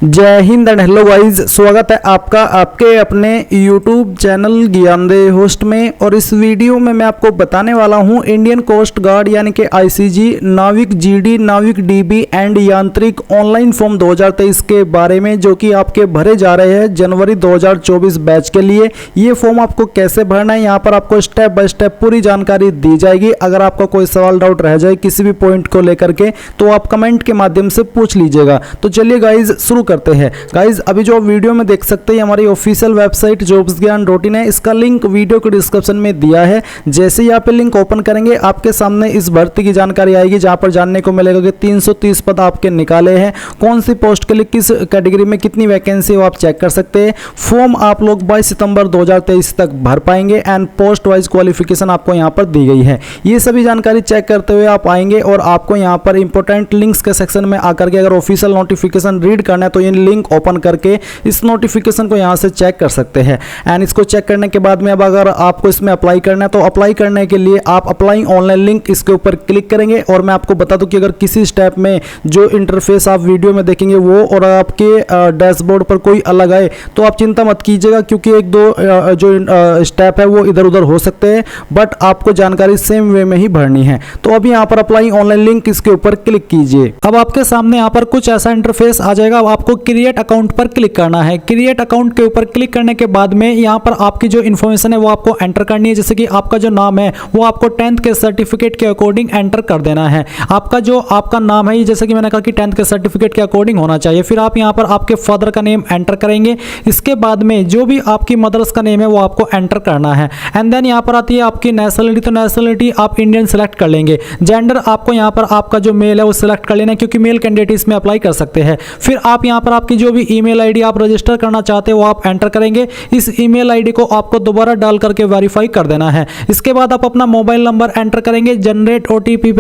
जय Hind and hello guys, स्वागत है आपका आपके अपने YouTube चैनल ज्ञानदेह होस्ट में। और इस वीडियो में मैं आपको बताने वाला हूं इंडियन कोस्ट गार्ड यानी कि ICG नाविक GD नाविक DB एंड यांत्रिक ऑनलाइन फॉर्म 2023 के बारे में, जो कि आपके भरे जा रहे हैं जनवरी 2024 बैच के लिए। ये फॉर्म आपको कैसे भरना है, यहाँ पर आपको स्टेप बाय स्टेप पूरी जानकारी दी जाएगी। अगर आपका कोई सवाल डाउट रह जाए किसी भी पॉइंट को लेकर के तो आप कमेंट के माध्यम से पूछ लीजिएगा। तो चलिए गाइज शुरू करते हैं। गाइज अभी जो आप वीडियो में देख सकते हैं हमारी ऑफिशियल वेबसाइट jobsgyan.in है। इसका लिंक वीडियो के डिस्क्रिप्शन में दिया है। जैसे ही यहाँ पे लिंक ओपन करेंगे आपके सामने इस भर्ती की जानकारी आएगी, जहाँ पर जानने को मिलेगा कि 330 पद आपके निकाले हैं। कौन सी पोस्ट के लिए किस कैटेगरी में कितनी वैकेंसी वो आप चेक कर सकते हैं। फॉर्म आप लोग 22 सितंबर 2023 तक भर पाएंगे एंड पोस्ट वाइज क्वालिफिकेशन आपको यहाँ पर दी गई है। ये सभी जानकारी चेक करते हुए आप आएंगे और आपको यहाँ पर इंपॉर्टेंट लिंक्स के सेक्शन में आकर के अगर ऑफिशियल नोटिफिकेशन रीड करना है तो इन लिंक ओपन करके इस नोटिफिकेशन को यहाँ से चेक कर सकते हैं। एंड इसको चेक करने के बाद में अब अगर आपको इसमें अप्लाई करना है तो अप्लाई करने के लिए आप अप्लाई ऑनलाइन लिंक इसके ऊपर क्लिक करेंगे। और मैं आपको बता दूं कि अगर किसी स्टेप में जो इंटरफेस आप वीडियो में देखेंगे वो और आपके डैशबोर्ड पर कोई अलग आए तो आप चिंता मत कीजिएगा, क्योंकि एक दो जो स्टेप है वो इधर उधर हो सकते हैं, बट आपको जानकारी सेम वे में ही भरनी है। तो अभी यहाँ पर अप्लाई ऑनलाइन लिंक इसके ऊपर क्लिक कीजिए। अब आपके सामने यहाँ पर कुछ ऐसा इंटरफेस आ जाएगा। अब आपको क्रिएट अकाउंट पर क्लिक करना है। क्रिएट अकाउंट के ऊपर क्लिक करने के बाद में यहाँ पर आपकी जो इन्फॉर्मेशन है वो आपको एंटर करनी है। जैसे कि आपका जो नाम है वो आपको 10th के सर्टिफिकेट के अकॉर्डिंग एंटर कर देना है। आपका नाम है, जैसे कि मैंने कहा कि 10th के सर्टिफिकेट के अकॉर्डिंग होना चाहिए। फिर आप यहाँ पर आपके फादर का नेम एंटर करेंगे। इसके बाद में जो भी आपकी मदर्स का नेम है वो आपको एंटर करना है। एंड देन यहाँ पर आती है आपकी नेशनलिटी। तो नेशनलिटी आप इंडियन सेलेक्ट कर लेंगे। जेंडर आपको यहाँ पर आपका जो मेल है वो सिलेक्ट कर लेना है, क्योंकि मेल कैंडिडेट इसमें अप्लाई कर सकते हैं। फिर आप यहाँ पर आपकी जो भी ईमेल आईडी आप रजिस्टर करना चाहते हो वो आप एंटर करेंगे। इस ईमेल आईडी को आपको दोबारा डाल करके वेरीफाई कर देना है। इसके बाद आप अपना मोबाइल नंबर एंटर करेंगे। जनरेट OTP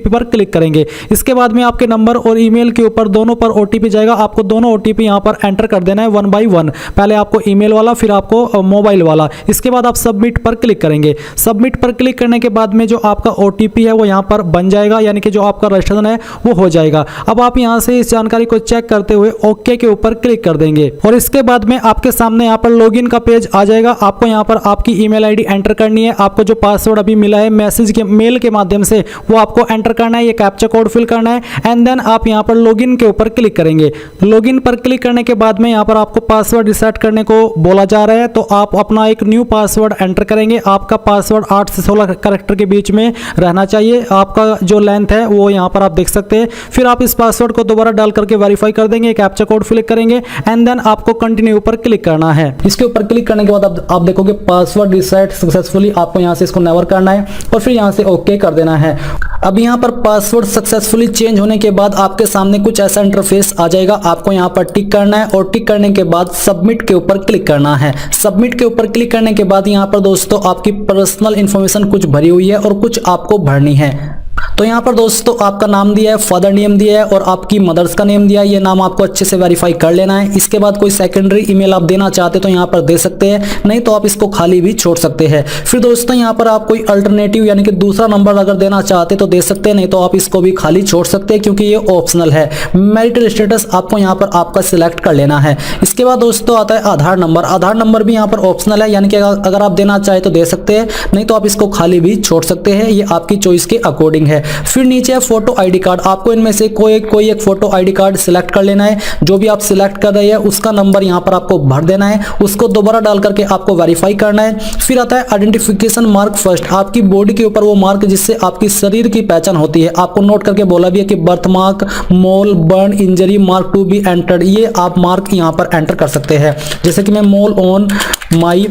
पर क्लिक करेंगे। इसके बाद में आपके नंबर और ईमेल के ऊपर दोनों पर OTP जाएगा। आपको दोनों OTP यहाँ पर एंटर कर देना है 1 by 1। पहले आपको ईमेल वाला, फिर आपको मोबाइल वाला। इसके बाद आप सबमिट पर क्लिक करेंगे। सबमिट पर क्लिक करने के बाद में जो आपका OTP है वो यहाँ पर बन जाएगा, यानी कि जो आपका रजिस्ट्रेशन है वो हो जाएगा। अब आप यहाँ से इस जानकारी को चेक करते हुए ओके के ऊपर क्लिक कर देंगे। और इसके बाद में आपके सामने यहाँ पर लॉगिन का पेज आ जाएगा। आपको यहाँ पर आपकी ईमेल आईडी एंटर करनी है। आपको जो पासवर्ड अभी मिला है मैसेज के मेल के माध्यम से वो आपको एंटर करना है। ये कैप्चा कोड फिल करना है एंड देन आप यहाँ पर लॉगिन के ऊपर क्लिक करेंगे। लॉगिन पर क्लिक करने के बाद में यहाँ पर आपको पासवर्ड रिसेट करने को बोला जा रहा है, तो आप अपना एक न्यू पासवर्ड एंटर करेंगे। आपका पासवर्ड 8 से 16 कैरेक्टर के बीच में रहना चाहिए। आपका जो लेंथ है वो यहाँ पर आप देख सकते हैं। फिर आप इस पासवर्ड को दोबारा डाल करके वेरीफाई कर देंगे, कैप्चा कोड फिल करेंगे एंड देन आपको कंटिन्यू पर क्लिक करना है। इसके ऊपर क्लिक करने के बाद आप देखोगे पासवर्ड रिसेट सक्सेसफुली। आपको यहाँ से इसको नेवर करना है और फिर यहाँ से ओके कर देना है। अब यहाँ पर पासवर्ड सक्सेसफुली चेंज होने के बाद आपके सामने कुछ ऐसा इंटरफेस आ जाएगा। आपको यहाँ पर टिक करना है और टिक करने के बाद सबमिट के ऊपर क्लिक करना है। सबमिट के ऊपर क्लिक करने के बाद यहाँ पर दोस्तों आपकी पर्सनल इंफॉर्मेशन कुछ भरी हुई है और कुछ आपको भरनी है। तो यहाँ पर दोस्तों आपका नाम दिया है, फादर नेम दिया है और आपकी मदर्स का नेम दिया है। ये नाम आपको अच्छे से वेरीफाई कर लेना है। इसके बाद कोई सेकेंडरी ईमेल आप देना चाहते तो यहाँ पर दे सकते हैं, नहीं तो आप इसको खाली भी छोड़ सकते हैं। फिर दोस्तों यहाँ पर आप कोई अल्टरनेटिव यानी कि दूसरा नंबर अगर देना चाहते तो दे सकते हैं, नहीं तो आप इसको भी खाली छोड़ सकते हैं, क्योंकि ये ऑप्शनल है। मैरिटल स्टेटस आपको यहाँ पर आपका सिलेक्ट कर लेना है। इसके बाद दोस्तों आता है आधार नंबर। आधार नंबर भी यहाँ पर ऑप्शनल है, यानी कि अगर आप देना चाहे तो दे सकते हैं, नहीं तो आप इसको खाली भी छोड़ सकते हैं। ये आपकी चॉइस के अकॉर्डिंग है। फिर नीचे है फोटो आईडी कार्ड। आपको इनमें से कोई एक फोटो आईडी कार्ड सिलेक्ट कर लेना है। जो भी आप सिलेक्ट कर रहे हैं उसका नंबर यहाँ पर आपको भर देना है। उसको दोबारा डाल करके आपको वेरीफाई करना है। फिर आता है आइडेंटिफिकेशन मार्क फर्स्ट। आपकी बॉडी के ऊपर वो मार्क जिससे आपकी शरीर की पहचान होती है। आपको नोट करके बोला भी है कि birth mark, mole, burn, injury mark to be entered. ये आप मार्क यहाँ पर एंटर कर सकते हैं। जैसे कि मैं mole on my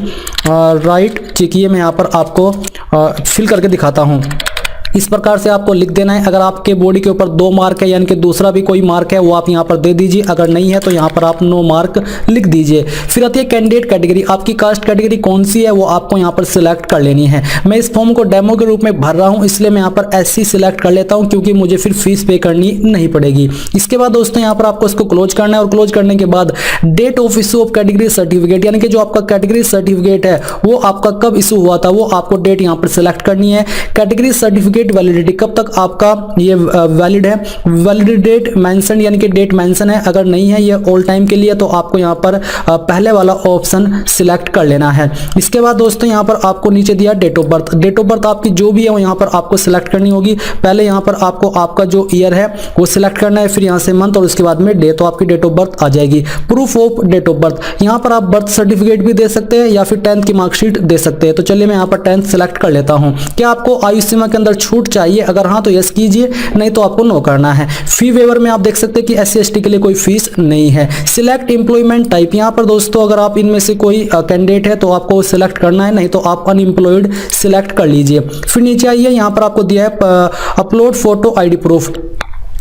right cheek, ये मैं यहाँ पर आपको फिल करके दिखाता हूँ। इस प्रकार से आपको लिख देना है। अगर आपके बॉडी के ऊपर 2 मार्क है यानी कि दूसरा भी कोई मार्क है वो आप यहाँ पर दे दीजिए। अगर नहीं है तो यहाँ पर आप नो मार्क लिख दीजिए। फिर आती है कैंडिडेट कैटेगरी। आपकी कास्ट कैटेगरी कौन सी है वो आपको यहाँ पर सिलेक्ट कर लेनी है। मैं इस फॉर्म को डेमो के रूप में भर रहा हूँ, इसलिए मैं यहाँ पर SC सिलेक्ट कर लेता हूँ, क्योंकि मुझे फिर फीस पे करनी नहीं पड़ेगी। इसके बाद दोस्तों यहाँ पर आपको इसको क्लोज करना है और क्लोज करने के बाद date of issue of category certificate, यानी कि जो आपका कैटेगरी सर्टिफिकेट है वो आपका कब इशू हुआ था वो आपको डेट यहाँ पर सिलेक्ट करनी है। कैटेगरी सर्टिफिकेट सर्टिफिकेट वैलिडिटी, कब तक आपका ये वैलिड है, वैलिड डेट मेंशन यानी कि डेट मेंशन है, अगर नहीं है ये ऑल टाइम के लिए तो आपको यहाँ पर पहले वाला ऑप्शन सिलेक्ट कर लेना है। इसके बाद दोस्तों यहाँ पर आपको नीचे दिया date of birth, date of birth आपकी जो भी है वो यहाँ पर आपको सिलेक्ट करनी होगी। पहले यहाँ पर आपको आपका जो ईयर है वो सिलेक्ट करना है, फिर यहाँ से मंथ और उसके बाद में डे, तो आपकी डेट ऑफ बर्थ आ जाएगी। Proof of date of birth, यहाँ पर आप बर्थ सर्टिफिकेट भी दे सकते हैं या फिर 10th की मार्कशीट दे सकते हैं। तो चलिए मैं यहाँ पर 10th सिलेक्ट कर लेता हूँ। क्या आपको आयु सीमा के अंदर छूट चाहिए, अगर हाँ तो यस कीजिए, नहीं तो आपको नो करना है। फी वेवर में आप देख सकते हैं कि SC/ST के लिए कोई फीस नहीं है। सिलेक्ट एम्प्लॉयमेंट टाइप, यहाँ पर दोस्तों अगर आप इनमें से कोई कैंडिडेट है तो आपको सिलेक्ट करना है, नहीं तो आप अनएम्प्लॉयड सिलेक्ट कर लीजिए। फिर नीचे आइए, यहाँ पर आपको दिया है अपलोड फोटो ID प्रूफ,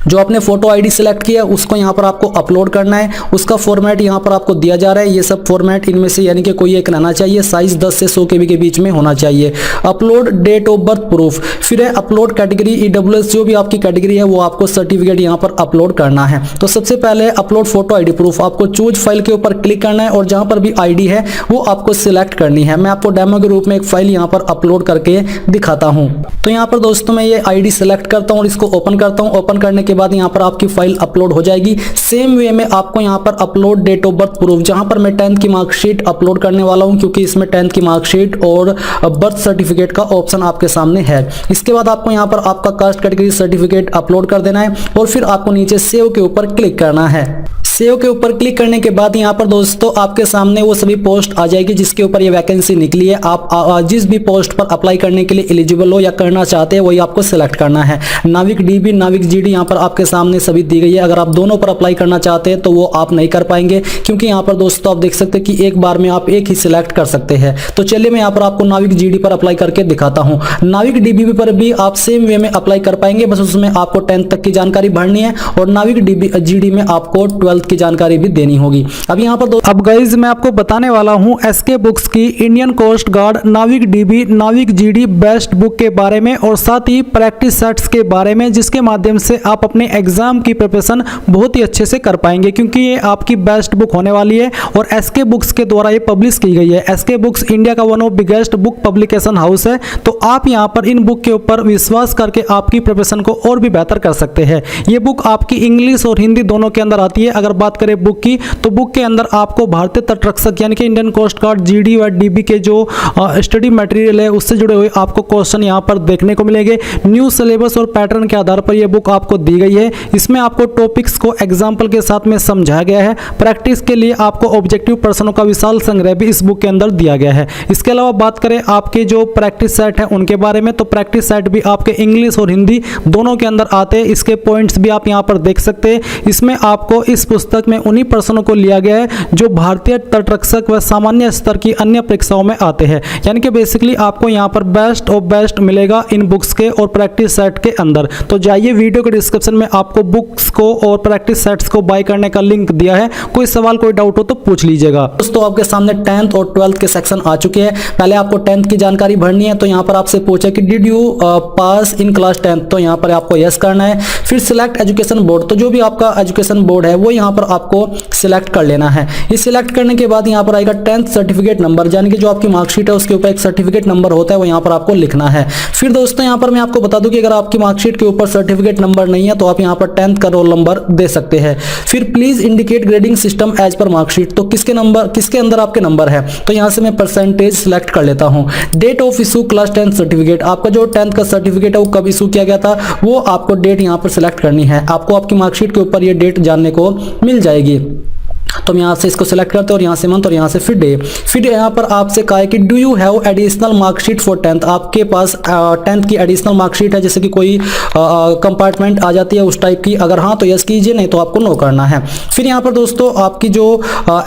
जो आपने फोटो ID सिलेक्ट किया उसको यहाँ पर आपको अपलोड करना है। उसका फॉर्मेट यहाँ पर आपको दिया जा रहा है, ये सब फॉर्मेट इनमें से यानी कि कोई एक रहना चाहिए, साइज 10 से 100 KB के बीच में होना चाहिए। Upload date of birth proof, फिर है अपलोड कैटेगरी EWS, जो भी आपकी कैटेगरी है वो आपको सर्टिफिकेट यहाँ पर अपलोड करना है। तो सबसे पहले अपलोड फोटो ID प्रूफ, आपको चूज फाइल के ऊपर क्लिक करना है और जहाँ पर भी ID है वो आपको सिलेक्ट करनी है। मैं आपको डेमो के रूप में एक फाइल यहाँ पर अपलोड करके दिखाता हूँ। तो यहाँ पर दोस्तों मैं ये ID सिलेक्ट करता हूँ और इसको ओपन करता हूँ। ओपन करने के बाद यहाँ पर आपकी फाइल अपलोड हो जाएगी। सेम वे में आपको यहाँ पर upload date of birth proof, जहां पर मैं 10th की मार्कशीट अपलोड करने वाला हूं क्योंकि इसमें 10th की मार्कशीट और बर्थ सर्टिफिकेट का ऑप्शन आपके सामने है। इसके बाद आपको यहाँ पर आपका कास्ट कैटेगरी सर्टिफिकेट अपलोड कर देना है और फिर आपको नीचे सेव के ऊपर क्लिक करना है। सेव के ऊपर क्लिक करने के बाद यहाँ पर दोस्तों आपके सामने वो सभी पोस्ट आ जाएगी जिसके ऊपर ये वैकेंसी निकली है। आप जिस भी पोस्ट पर अप्लाई करने के लिए एलिजिबल हो या करना चाहते हैं वही आपको सिलेक्ट करना है। नाविक DB, नाविक GD यहाँ पर आपके सामने सभी दी गई है। अगर आप दोनों पर अप्लाई करना चाहते हैं तो वो आप नहीं कर पाएंगे क्योंकि यहाँ पर दोस्तों आप देख सकते हैं कि एक बार में आप एक ही सिलेक्ट कर सकते हैं। तो चलिए मैं यहाँ पर आपको नाविक GD पर अप्लाई करके दिखाता हूँ। नाविक DB पर भी आप सेम वे में अप्लाई कर पाएंगे, बस उसमें आपको 10th तक की जानकारी भरनी है और नाविक GD में आपको 12th की जानकारी भी देनी होगी। अब यहाँ पर अब गाइज मैं आपको बताने वाला हूँ SK बुक्स की इंडियन कोस्ट गार्ड, नाविक DB, नाविक GD बेस्ट बुक के बारे में और साथ ही प्रैक्टिस सेट्स के बारे में, जिसके माध्यम से आप अपने एग्जाम की प्रिपरेशन बहुत ही अच्छे से कर पाएंगे क्योंकि ये आपकी बेस्ट बुक होने वाली है और SK बुक्स के द्वारा ये पब्लिश की गई है। SK बुक्स इंडिया का one of biggest book publication house है। तो आप यहाँ पर इन बुक के ऊपर विश्वास करके आपकी प्रिपरेशन को और भी बेहतर कर सकते हैं। ये बुक आपकी इंग्लिश और हिंदी दोनों के अंदर आती है। अगर बात करें बुक की तो बुक के अंदर आपको भारतीय तटरक्षक यानी कि इंडियन कोस्ट गार्ड, GD और DB के जो स्टडी मटेरियल है उससे जुड़े हुए आपको क्वेश्चन यहाँ पर देखने को मिलेंगे। न्यू सिलेबस और पैटर्न के आधार पर यह बुक आपको दी गई है। इसमें आपको टॉपिक्स को एग्जाम्पल के साथ में समझाया गया है। प्रैक्टिस के लिए आपको ऑब्जेक्टिव प्रश्नों का विशाल संग्रह भी इस बुक के अंदर दिया गया है। इसके अलावा बात करें आपके जो प्रैक्टिस सेट है उनके बारे में, तो प्रैक्टिस सेट भी आपके इंग्लिश और हिंदी दोनों के अंदर आते हैं। इसके पॉइंट्स भी आप यहाँ पर देख सकते हैं। इसमें आपको इस पुस्तक में उन्हीं प्रश्नों को लिया गया है जो भारतीय तटरक्षक व सामान्य स्तर की अन्य परीक्षाओं में आते हैं। यानी कि बेसिकली आपको यहाँ पर बेस्ट ऑफ बेस्ट मिलेगा इन बुक्स के और प्रैक्टिस सेट के अंदर। तो जाइए, वीडियो के डिस्क्रिप्शन में आपको बुक्स को और प्रैक्टिस सेट्स को बाय करने का लिंक दिया है। कोई सवाल कोई डाउट हो तो पूछ लीजिएगा। दोस्तों आपके सामने 10th और 12th के सेक्शन आ चुके हैं। पहले आपको 10th की जानकारी भरनी है। तो यहाँ पर आपसे पूछा कि did you pass in class 10th, तो यहाँ पर आपको यस करना है। फिर सिलेक्ट एजुकेशन बोर्ड, तो जो भी आपका एजुकेशन बोर्ड है वो यहाँ पर आपको सिलेक्ट कर लेना है। ये सिलेक्ट करने के बाद यहाँ पर आएगा 10th सर्टिफिकेट नंबर, यानी कि जो आपकी मार्कशीट है उसके ऊपर एक सर्टिफिकेट नंबर होता है वो यहाँ पर आपको लिखना है। फिर दोस्तों यहाँ पर मैं आपको बता दूं कि अगर आपकी मार्कशीट के ऊपर सर्टिफिकेट नंबर नहीं है तो आप यहाँ पर 10th का रोल नंबर दे सकते हैं। फिर please indicate grading system as per marksheet, तो किसके अंदर आपके नंबर है, तो यहाँ से मैं परसेंटेज सिलेक्ट कर लेता हूँ। Date of issue class 10th सर्टिफिकेट, आपका जो 10th का सर्टिफिकेट है वो कब इशू किया गया था वो आपको डेट यहाँ पर सिलेक्ट करनी है। आपको आपकी मार्कशीट के ऊपर ये डेट जानने को मिल जाएगी। तो हम यहाँ से इसको सिलेक्ट करते हैं और यहाँ से मंथ और यहाँ से फिर डे। फिर यहाँ पर आपसे कहा है कि do you have additional marksheet for 10th, आपके पास 10th की एडिशनल मार्कशीट है, जैसे कि कोई कंपार्टमेंट आ जाती है उस टाइप की, अगर हाँ तो यस कीजिए, नहीं तो आपको नो करना है। फिर यहाँ पर दोस्तों आपकी जो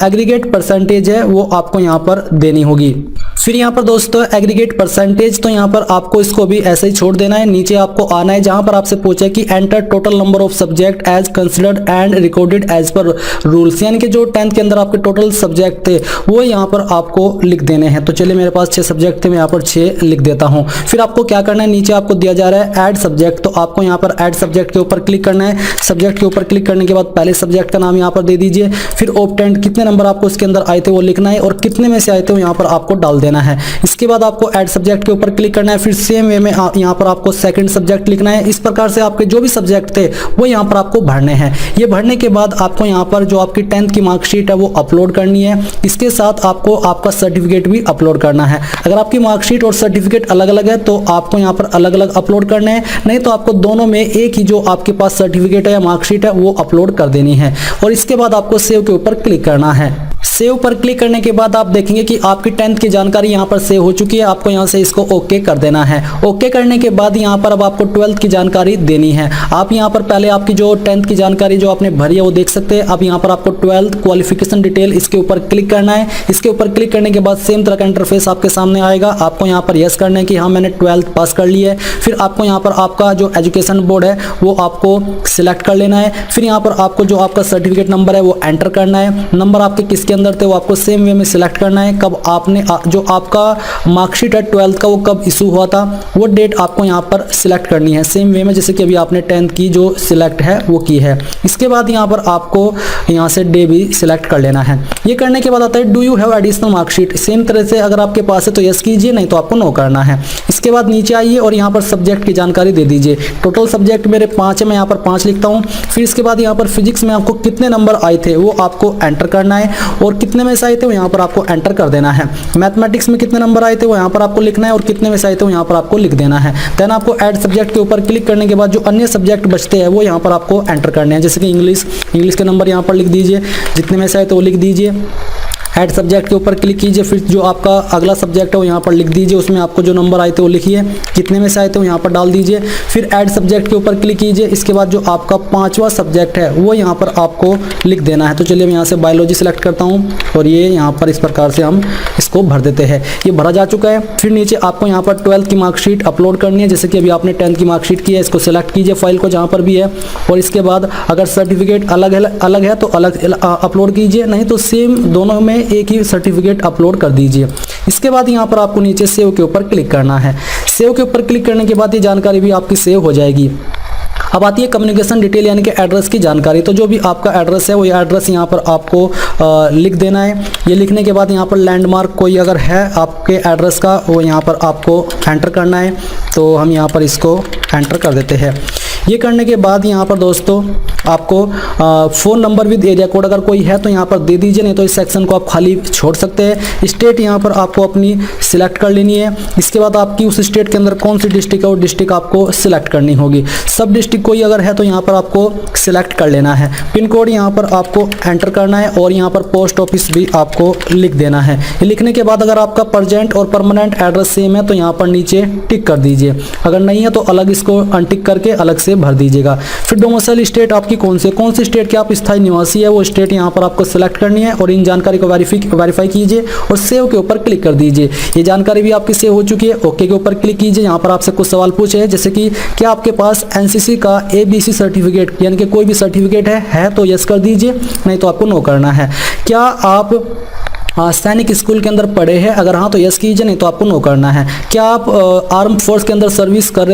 एग्रीगेट परसेंटेज है वो आपको यहाँ पर देनी होगी। फिर यहाँ पर दोस्तों एग्रीगेट परसेंटेज, तो यहाँ पर आपको इसको भी ऐसे ही छोड़ देना है। नीचे आपको आना है जहां पर आपसे पूछा है कि enter total number of subject as considered and recorded as per rules, यानी कि जो 10th के अंदर आपके टोटल सब्जेक्ट थे वो यहाँ पर आपको लिख देने हैं। तो चलिए मेरे पास 6 सब्जेक्ट थे, मैं यहाँ पर 6 लिख देता हूँ। फिर आपको क्या करना है, नीचे आपको दिया जा रहा है ऐड सब्जेक्ट, तो आपको यहाँ पर ऐड सब्जेक्ट के ऊपर क्लिक करना है। सब्जेक्ट के ऊपर क्लिक करने के बाद पहले सब्जेक्ट का नाम यहाँ पर दे दीजिए। फिर ऑब्टेंड कितने नंबर आपको इसके अंदर आए थे वो लिखना है और कितने में से आए थे वो यहाँ पर आपको डाल देना लेना है। इसके बाद आपको ऐड सब्जेक्ट के ऊपर क्लिक करना है। फिर सेम वे में यहाँ पर आपको सेकंड सब्जेक्ट लिखना है। इस प्रकार से आपके जो भी सब्जेक्ट थे वो यहाँ पर आपको भरने हैं। ये भरने के बाद आपको यहाँ पर जो आपकी 10th की मार्कशीट है वो अपलोड करनी है। इसके साथ आपको आपका सर्टिफिकेट भी अपलोड करना है। अगर आपकी मार्कशीट और सर्टिफिकेट अलग अलग है तो आपको यहाँ पर अलग अलग अपलोड करने हैं, नहीं तो आपको दोनों में एक ही जो आपके पास सर्टिफिकेट है या मार्कशीट है वो अपलोड कर देनी है। और इसके बाद आपको सेव के ऊपर क्लिक करना है। सेव पर क्लिक करने के बाद आप देखेंगे कि आपकी 10th की जानकारी यहाँ पर सेव हो चुकी है। आपको यहाँ से इसको ओके कर देना है। ओके करने के बाद यहाँ पर अब आपको 12th की जानकारी देनी है। आप यहाँ पर पहले आपकी जो 10th की जानकारी जो आपने भरी है वो देख सकते हैं। अब यहाँ पर आपको 12th क्वालिफिकेशन डिटेल इसके ऊपर क्लिक करना है। इसके ऊपर क्लिक करने के बाद सेम तरह का इंटरफेस आपके सामने आएगा। आपको यहाँ पर यस करना है कि हाँ मैंने 12th पास कर ली है। फिर आपको यहाँ पर आपका जो एजुकेशन बोर्ड है वो आपको सिलेक्ट कर लेना है। फिर यहाँ पर आपको जो आपका सर्टिफिकेट नंबर है वो एंटर करना है। नंबर आपके किसके अंदर थे वो आपको सेम वे में सिलेक्ट करना है। कब आपने जो आपका मार्कशीट है 12th का वो कब इशू हुआ था वो डेट आपको यहाँ पर सिलेक्ट करनी है सेम वे में जैसे कि अभी आपने 10th की जो सिलेक्ट है वो की है। इसके बाद यहाँ पर आपको यहाँ से डे भी सिलेक्ट कर लेना है। ये करने के बाद आता है do you have additional marksheet. Same तरह से अगर आपके पास है तो यस कीजिए, नहीं तो आपको नो करना है। इसके बाद नीचे आइए और यहाँ पर सब्जेक्ट की जानकारी दे दीजिए। टोटल सब्जेक्ट मेरे 5 है, मैं यहाँ पर 5 लिखता हूँ। फिर इसके बाद यहाँ पर फिजिक्स में आपको कितने नंबर आए थे वो आपको एंटर करना है और कितने में से आए थे वो यहाँ पर आपको एंटर कर देना है। मैथमेटिक्स में कितने नंबर आए थे वो यहाँ पर आपको लिखना है और कितने में से आए थे वो यहाँ पर आपको लिख देना है। देन आपको ऐड सब्जेक्ट के ऊपर क्लिक करने के बाद जो अन्य सब्जेक्ट बचते हैं वो यहाँ पर आपको एंटर करने हैं। जैसे कि इंग्लिश के नंबर यहाँ पर लिख दीजिए, जितने में से आए तो वो लिख दीजिए। ऐड सब्जेक्ट के ऊपर क्लिक कीजिए। फिर जो आपका अगला सब्जेक्ट है वो यहाँ पर लिख दीजिए, उसमें आपको जो नंबर आए थे वो लिखिए, कितने में से आए थे वो यहाँ पर डाल दीजिए। फिर ऐड सब्जेक्ट के ऊपर क्लिक कीजिए। इसके बाद जो आपका 5वां सब्जेक्ट है वो यहाँ पर आपको लिख देना है। तो चलिए मैं यहाँ से बायोलॉजी सेलेक्ट करता हूँ और ये यहाँ पर इस प्रकार से हम इसको भर देते हैं। ये भरा जा चुका है। फिर नीचे आपको यहाँ पर 12th की मार्कशीट अपलोड करनी है। जैसे कि अभी आपने 10th की मार्कशीट की है, इसको सिलेक्ट कीजिए फाइल को जहाँ पर भी है। और इसके बाद अगर सर्टिफिकेट अलग है तो अलग अपलोड कीजिए, नहीं तो सेम दोनों में एक ही सर्टिफिकेट अपलोड कर दीजिए। इसके बाद यहाँ पर आपको नीचे सेव के ऊपर क्लिक करना है। सेव के ऊपर क्लिक करने के बाद ये जानकारी भी आपकी सेव हो जाएगी। अब आती है कम्युनिकेशन डिटेल यानी कि एड्रेस की जानकारी। तो जो भी आपका एड्रेस है वो ये एड्रेस यहाँ पर आपको लिख देना है। ये लिखने के बाद यहाँ पर लैंडमार्क कोई अगर है आपके एड्रेस का वो यहाँ पर आपको एंटर करना है। तो हम यहाँ पर इसको एंटर कर देते हैं। ये करने के बाद यहाँ पर दोस्तों आपको phone number with area code अगर कोई है तो यहाँ पर दे दीजिए, नहीं तो इस सेक्शन को आप खाली छोड़ सकते हैं। स्टेट यहाँ पर आपको अपनी सिलेक्ट कर लेनी है। इसके बाद आपकी उस स्टेट के अंदर कौन सी डिस्ट्रिक्ट है वो डिस्ट्रिक्ट आपको सिलेक्ट करनी होगी। सब डिस्ट्रिक्ट कोई अगर है तो यहाँ पर आपको सिलेक्ट कर लेना है। पिन कोड यहाँ पर आपको एंटर करना है और यहाँ पर पोस्ट ऑफिस भी आपको लिख देना है। ये लिखने के बाद अगर आपका प्रेजेंट और परमानेंट एड्रेस सेम है तो यहाँ पर नीचे टिक कर दीजिए। अगर नहीं है तो अलग इसको अनटिक करके अलग से भर दीजिएगा। फिर डोमिसाइल स्टेट आपकी कौन सी स्टेट के आप स्थायी निवासी है वो स्टेट यहाँ पर आपको सिलेक्ट करनी है और इन जानकारी को वेरीफाई कीजिए और सेव के ऊपर क्लिक कर दीजिए। ये जानकारी भी आपकी सेव हो चुकी है। ओके के ऊपर क्लिक कीजिए। यहाँ पर आपसे कुछ सवाल पूछे जैसे कि क्या आपके पास एनसीसी का ABC सर्टिफिकेट यानी कि कोई भी सर्टिफिकेट है तो यस कर दीजिए, नहीं तो आपको नो करना है। क्या आप सैनिक स्कूल के अंदर पढ़े हैं, अगर हाँ तो यस कीजिए, नहीं तो आपको नो करना है। क्या आप आर्म फोर्स के अंदर सर्विंग कर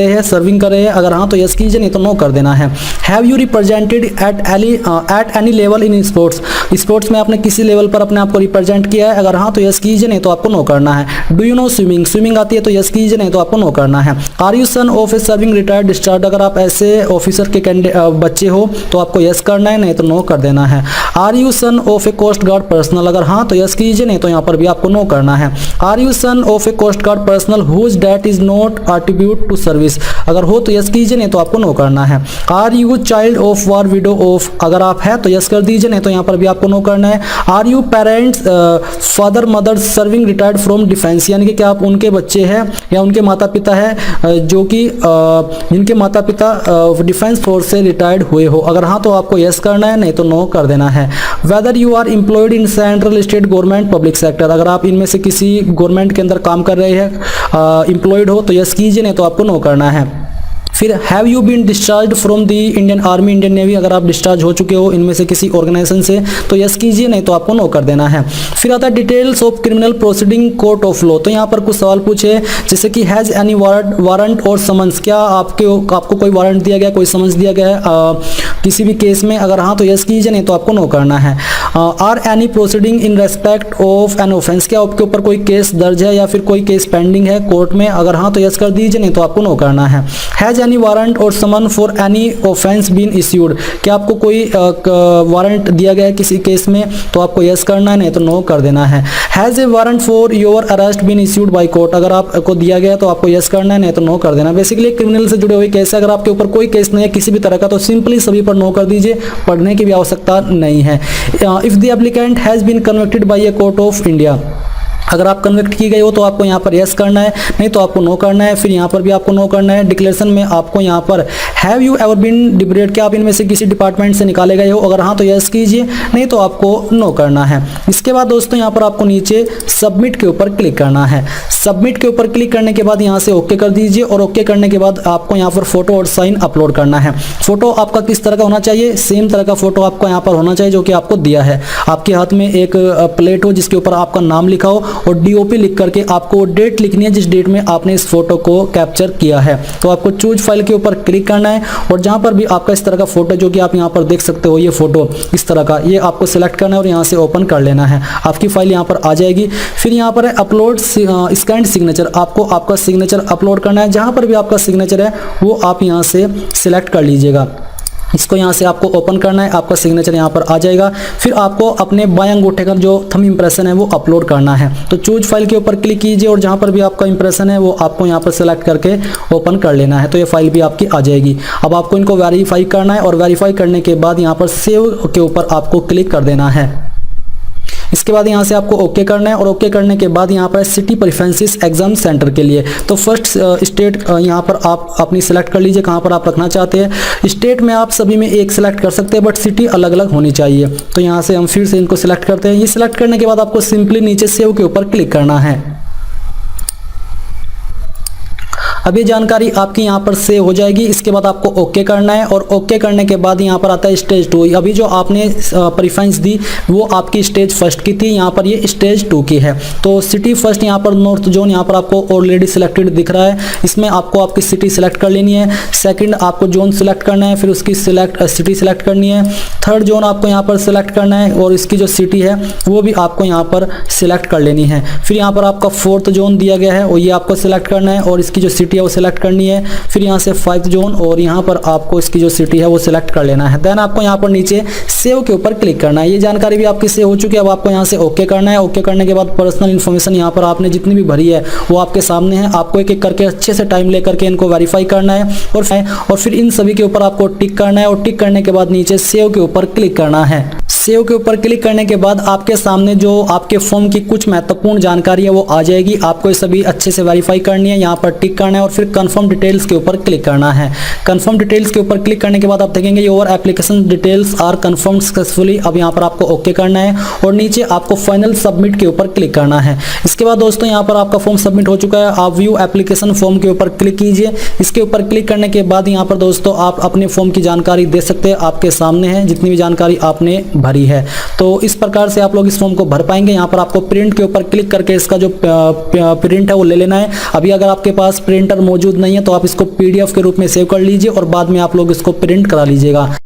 रहे हैं, अगर हाँ तो यस कीजिए, नहीं तो नो कर देना है। Have you represented at any level in sports में आपने किसी लेवल पर अपने आप को रिप्रेजेंट किया है, अगर हाँ तो यस कीजिए, नहीं तो आपको नो करना है। डू यू नो स्विमिंग आती है तो यस कीजिए, नहीं तो आपको नो करना है। Are you son of a serving retired discharge, अगर आप ऐसे ऑफिसर के बच्चे हो तो आपको यस करना है, नहीं तो नो कर देना है। Are you son of a coast guard personnel, अगर हाँ तो यस कीजिए, नहीं तो यहाँ पर भी आपको नो करना है। Are you son of a coast guard personnel whose death is not attribute to service, अगर हो तो यस कीजिए, नहीं तो आपको नो करना है। Are you child of war widow of, अगर आप है तो यस कर दीजिए, नहीं तो यहाँ पर भी आपको नो करना है। Are you parents father mother serving retired from defence, यानी कि क्या आप उनके बच्चे हैं या उनके माता पिता है जो कि जिनके माता पिता डिफेंस फोर्स से रिटायर्ड हुए हो, अगर हाँ तो आपको यस करना है, नहीं तो नो कर देना है। Whether you are employed in central state government public sector, अगर आप इनमें से किसी गवर्नमेंट के अंदर काम कर रहे हैं, एम्प्लॉयड हो तो यस कीजिए, नहीं तो आपको नो करना है। फिर have you been discharge from the Indian army Indian navy, अगर आप डिस्चार्ज हो चुके हो इनमें से किसी ऑर्गेनाइजेशन से तो यस कीजिए, नहीं तो आपको नो कर देना है। फिर आता है details of criminal proceeding court of law, तो यहाँ पर कुछ सवाल पूछे जैसे कि हैज़ एनी वारंट और समन्स, क्या आपको कोई वारंट दिया गया, कोई समन्स दिया गया है किसी भी केस में, अगर हाँ तो यस कीजिए, नहीं तो आपको नो करना है। Are any proceeding in respect of an offence, क्या आपके ऊपर कोई केस दर्ज है या फिर कोई केस पेंडिंग है कोर्ट में, अगर हाँ तो यस कर दीजिए, नहीं तो आपको नो करना है। हैज एनी वारंट और summon for any offence been issued, क्या आपको कोई वारंट दिया गया है किसी केस में, तो आपको यस करना है, नहीं तो नो कर देना है। Has a warrant for your arrest been issued by court, अगर आपको दिया गया तो आपको यस करना है, नहीं तो नो कर देना। बेसिकली क्रिमिनल से जुड़े हुए केस है, अगर आपके ऊपर कोई केस नहीं है किसी भी तरह का तो सिंपली सभी पर नो कर दीजिए, पढ़ने की भी आवश्यकता नहीं है। If the applicant has been convicted by a court of India, अगर आप कन्विक्ट की गई हो तो आपको यहाँ पर यस करना है, नहीं तो आपको नो करना है। फिर यहाँ पर भी आपको नो करना है। डिक्लेरेशन में आपको यहाँ पर हैव यू एवर बीन डिब्रेड, क्या आप इनमें से किसी डिपार्टमेंट से निकाले गए हो, अगर हाँ तो यस कीजिए, नहीं तो आपको नो करना है। इसके बाद दोस्तों यहाँ पर आपको नीचे सबमिट के ऊपर क्लिक करना है। सबमिट के ऊपर क्लिक करने के बाद यहाँ से ओके कर दीजिए और ओके करने के बाद आपको यहाँ पर फोटो और साइन अपलोड करना है। फोटो आपका किस तरह का होना चाहिए, सेम तरह का फोटो आपका यहाँ पर होना चाहिए जो कि आपको दिया है। आपके हाथ में एक प्लेट हो जिसके ऊपर आपका नाम लिखा हो और डीओपी लिख करके आपको डेट लिखनी है जिस डेट में आपने इस फोटो को कैप्चर किया है। तो आपको चूज फाइल के ऊपर क्लिक करना है और जहां पर भी आपका इस तरह का फोटो जो कि आप यहां पर देख सकते हो, ये फोटो इस तरह का, ये आपको सिलेक्ट करना है और यहां से ओपन कर लेना है। आपकी फाइल यहां पर आ जाएगी। फिर यहां पर है अपलोड स्कैन्ड सिग्नेचर, आपको आपका सिग्नेचर अपलोड करना है। जहां पर भी आपका सिग्नेचर है वो आप यहां से सिलेक्ट कर लीजिएगा। इसको यहाँ से आपको ओपन करना है, आपका सिग्नेचर यहाँ पर आ जाएगा। फिर आपको अपने बाएं अंगूठे का जो थंब इंप्रेशन है वो अपलोड करना है। तो चूज फाइल के ऊपर क्लिक कीजिए और जहाँ पर भी आपका इंप्रेशन है वो आपको यहाँ पर सेलेक्ट करके ओपन कर लेना है। तो ये फाइल भी आपकी आ जाएगी। अब आपको इनको वेरीफाई करना है और वेरीफाई करने के बाद यहाँ पर सेव के ऊपर आपको क्लिक कर देना है। इसके बाद यहाँ से आपको ओके करना है और ओके करने के बाद यहाँ पर सिटी प्रेफरेंसेस एग्जाम सेंटर के लिए तो फर्स्ट स्टेट यहाँ पर आप अपनी सेलेक्ट कर लीजिए कहाँ पर आप रखना चाहते हैं। स्टेट में आप सभी में एक सेलेक्ट कर सकते हैं बट सिटी अलग अलग होनी चाहिए। तो यहाँ से हम फिर से इनको सिलेक्ट करते हैं। ये सिलेक्ट करने के बाद आपको सिंपली नीचे सेव के ऊपर क्लिक करना है। अब ये जानकारी आपकी यहाँ पर सेव हो जाएगी। इसके बाद आपको ओके करना है और ओके करने के बाद यहाँ पर आता है स्टेज 2। अभी जो आपने प्रेफरेंस दी वो आपकी स्टेज फर्स्ट की थी, यहाँ पर ये स्टेज 2 की है। तो सिटी फर्स्ट यहाँ पर नॉर्थ जोन यहाँ पर आपको ऑलरेडी सिलेक्टेड दिख रहा है, इसमें आपको आपकी सिटी सिलेक्ट कर लेनी है। सेकंड आपको जोन सिलेक्ट करना है, फिर उसकी सिटी सिलेक्ट करनी है। थर्ड जोन आपको यहाँ पर सिलेक्ट करना है और इसकी जो सिटी है वो भी आपको यहाँ पर सिलेक्ट कर लेनी है। फिर यहाँ पर आपका फोर्थ जोन दिया गया है और ये आपको सिलेक्ट करना है और इसकी जो सिटी है वो सिलेक्ट करनी है। फिर यहाँ से 5th जोन और यहाँ पर आपको इसकी जो सिटी है वो सिलेक्ट कर लेना है। देन आपको यहाँ पर नीचे सेव के ऊपर क्लिक करना है। ये जानकारी भी आपकी सेव हो चुकी है। अब आपको यहाँ से ओके करना है। ओके करने के बाद पर्सनल इन्फॉर्मेशन यहाँ पर आपने जितनी भी भरी है वो आपके सामने है। आपको एक एक करके अच्छे से टाइम लेकर के इनको वेरीफाई करना है और फिर इन सभी के ऊपर आपको टिक करना है और टिक करने के बाद नीचे सेव के ऊपर क्लिक करना है। सेव के ऊपर क्लिक करने के बाद आपके सामने जो आपके फॉर्म की कुछ महत्वपूर्ण जानकारी है वो आ जाएगी। आपको ये सभी अच्छे से वेरीफाई करनी है, यहाँ पर टिक करना है और फिर कंफर्म डिटेल्स के ऊपर क्लिक करना है। कंफर्म डिटेल्स के ऊपर क्लिक करने के बाद आप देखेंगे your application details are confirm successfully. अब यहाँ पर आपको ओके करना है और नीचे आपको फाइनल सबमिट के ऊपर क्लिक करना है। इसके बाद दोस्तों यहाँ पर आपका फॉर्म सबमिट हो चुका है। आप व्यू एप्लीकेशन फॉर्म के ऊपर क्लिक कीजिए। इसके ऊपर क्लिक करने के बाद यहाँ पर दोस्तों आप अपने फॉर्म की जानकारी दे सकते हैं, आपके सामने है जितनी भी जानकारी आपने भरी है। तो इस प्रकार से आप लोग इस फॉर्म को भर पाएंगे। यहाँ पर आपको प्रिंट के ऊपर क्लिक करके इसका जो प्रिंट है वो ले लेना है। अभी अगर आपके पास प्रिंटर मौजूद नहीं है तो आप इसको PDF के रूप में सेव कर लीजिए और बाद में आप लोग इसको प्रिंट करा लीजिएगा।